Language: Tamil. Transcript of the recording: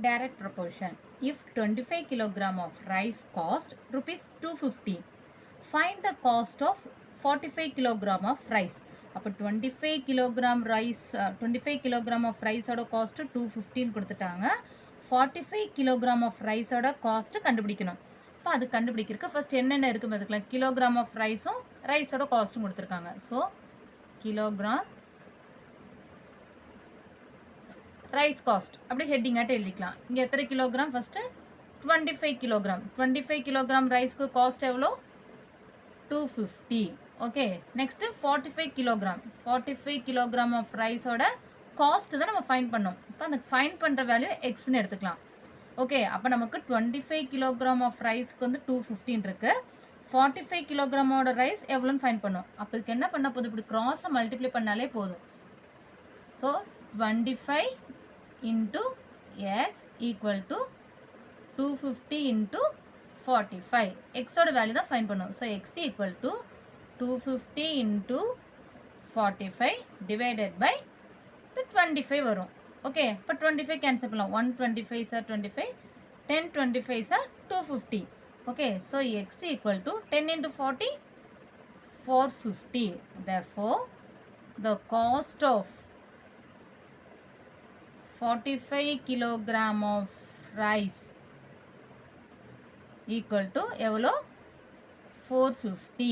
Direct proportion. If 25 kilogram of rice cost rupees 250, find the cost of 45 kilogram of rice. அப்போ 25 கிலோகிராம் ரைஸ் 25 கிலோகிராம் ஆஃப் ரைஸோட காஸ்ட்டு 250 கொடுத்துட்டாங்க. 45 கிலோகிராம் ஆஃப் ரைஸோட காஸ்ட்டு கண்டுபிடிக்கணும். இப்போ அது கண்டுபிடிக்கிறதுக்கு ஃபர்ஸ்ட் என்னென்ன இருக்குது பார்த்துக்கலாம். கிலோகிராம் ஆஃப் ரைஸும் ரைஸோட காஸ்ட்டும் கொடுத்துருக்காங்க. ஸோ கிலோகிராம் ரைஸ் காஸ்ட் அப்படி ஹெட்டிங் ஆட்டு எழுதிக்கலாம். இங்கே எத்தனை கிலோகிராம்? First 25 kilogram. 25 கிலோகிராம் ரைஸ்க்கு காஸ்ட் எவ்வளோ? 250. Okay, next 45 kilogram. 45 kilogram of ரைஸோட காஸ்ட் தான் நம்ம ஃபைன் பண்ணோம். இப்போ அந்த ஃபைன் பண்ணுற வேல்யூ எக்ஸ்ன்னு எடுத்துக்கலாம். ஓகே, அப்போ நமக்கு 25 கிலோகிராம் ஆஃப் ரைஸ்க்கு வந்து 215 இருக்குது. 45 கிலோகிராமோட ரைஸ் எவ்வளோன்னு ஃபைன் பண்ணோம். அப்போ இதுக்கு என்ன பண்ண போதும்? இப்படி க்ராஸை மல்டிப்ளை பண்ணாலே போதும். So 25 into x equal to 250 into 45. x ஓட வேல்யூ தான் ஃபைன் பண்ணும். So x equal to 250 into 45 divided by 25 வரும். ஓகே, இப்போ 25 கேன்சல் பண்ணலாம். 125 sir 25, 10 25 sir 250. Okay, so x equal to 10 into 40, 450. Therefore, the cost of 45 kilogram of rice equal to எவ்வளோ? 450.